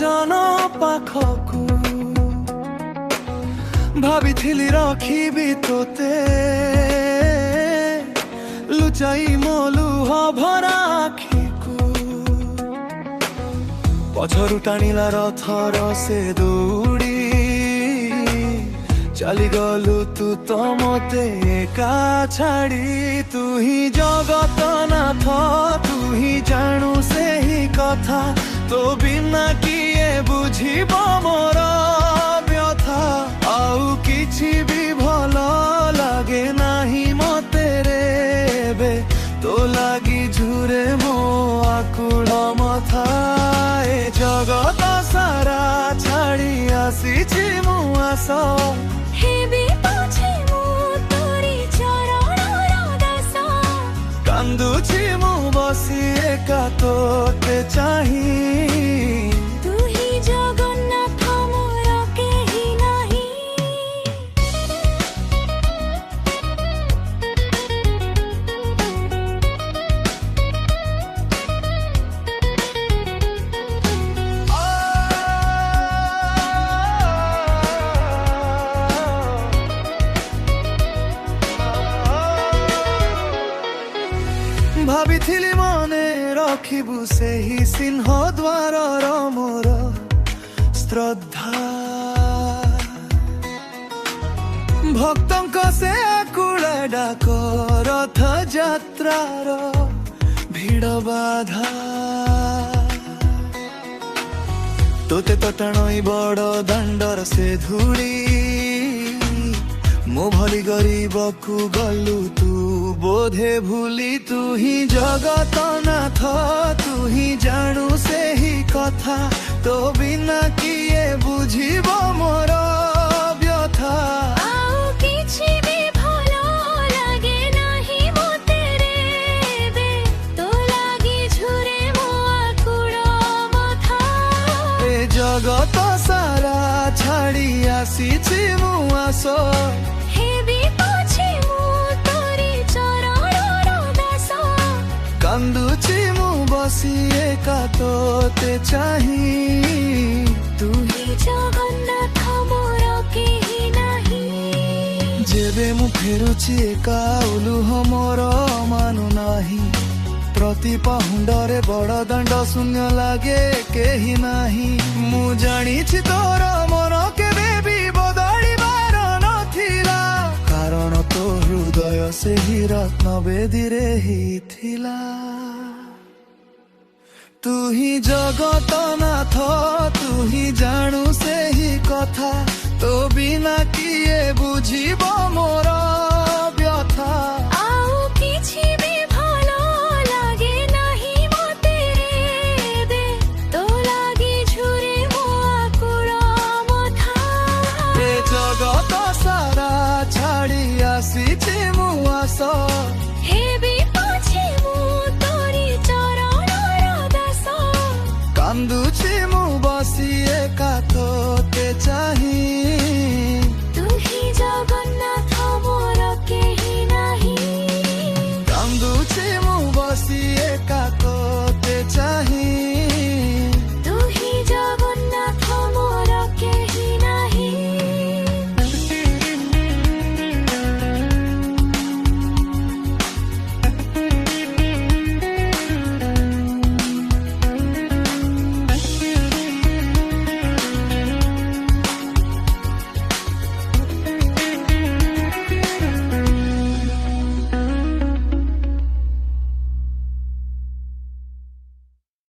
ଜନ ପାଖକୁ ଭାବିଥିଲି ରଖିବି ତୋତେ ଲୁଚାଇ ମୋ ଲୁହ ଭରା ଆଖିକୁ ପଛରୁ ଟାଣିଲା ରଥର ସେ ଦୌଡ଼ି ଚାଲିଗଲୁ ତୁ ତ ମତେ ଏକା ଛାଡ଼ି ତୁ ହିଁ ଜଗତନାଥ ତୁ ହିଁ ଜାଣୁ ସେହି କଥା ତୋ ବିନା କିଏ ବୁଝିବ ମୋର ବ୍ୟଥା ଆଉ କିଛି ବି ଭଲ ଲାଗେ ନାହିଁ ମତେ ରେ ଏବେ ତୋ ଲାଗି ଝୁରେ ମୋ ଆକୁଳ ମଥା ଏ ଜଗତ ସାରା ଛାଡ଼ି ଆସିଛି ମୁଁ ଆସ କାନ୍ଦୁଛି ମୁଁ ବସି ଏକା ତୋତେ ଚାହିଁ ତୁ ହିଁ ଜଗନ୍ନାଥ ମୋର କେହି ନାହିଁ ଭାବିଥିଲି ମନେ ରଖିବୁ ସେହି ସିଂହ ଦ୍ୱାରର ମୋର ଶ୍ରଦ୍ଧା ଭକ୍ତଙ୍କ ସେ ଆକୁଳ ଡାକ ରଥ ଯାତ୍ରାର ଭିଡ଼ ବାଧା ତୋତେ ତ ଟାଣଇ ବଡ଼ ଦାଣ୍ଡର ସେ ଧୂଳି ମୋ ଭଳି ଗରିବକୁ ଗଲୁ ତୁ ବୋଧେ ଭୁଲି ତୁ ହିଁ ଜଗତନାଥ ତୁ ହିଁ ଜାଣୁ ସେହି କଥା ତୋ ବିନା କିଏ ବୁଝିବ ମୋର ବ୍ୟଥା ଆଉ କିଛି ବି ଭଲ ଲାଗେ ନାହିଁ ମତେ ରେ ଏବେ ତୋ ଲାଗି ଝୁରେ ମୋ ଆକୁଳ ମଥା ଏ ଜଗତ ସାରା ଛାଡ଼ି ଆସିଛି ମୁଁ ଆସ କାନ୍ଦୁଛି ମୁଁ ବସି ଏକା ତୋତେ ଚାହିଁ ତୁ ହିଁ ଜଗନ୍ନାଥ ମୋର କେହି ନାହିଁ ଯେବେ ମୁଁ ଫେରୁଛି ଏକା ଲୁହ ମୋର ମାନୁ ନାହିଁ ପ୍ରତି ପାହୁଣ୍ଡରେ ବଡ଼ ଦାଣ୍ଡ ଶୂନ୍ୟ ଲାଗେ କେହି ନାହିଁ ମୁଁ ଜାଣିଛି ତୋର ମନ କେବେ ବି ବଦଳିବାର ନଥିଲା କାରଣ ତୋ ହୃଦୟ ସେହି ରତ୍ନ ବେଦୀରେ ହେଇଥିଲା ତୁ ହିଁ ଜଗତନାଥ ତୁ ହିଁ ଜାଣୁ ସେହି କଥା ତୋ ବିନା କିଏ ବୁଝିବ ମୋ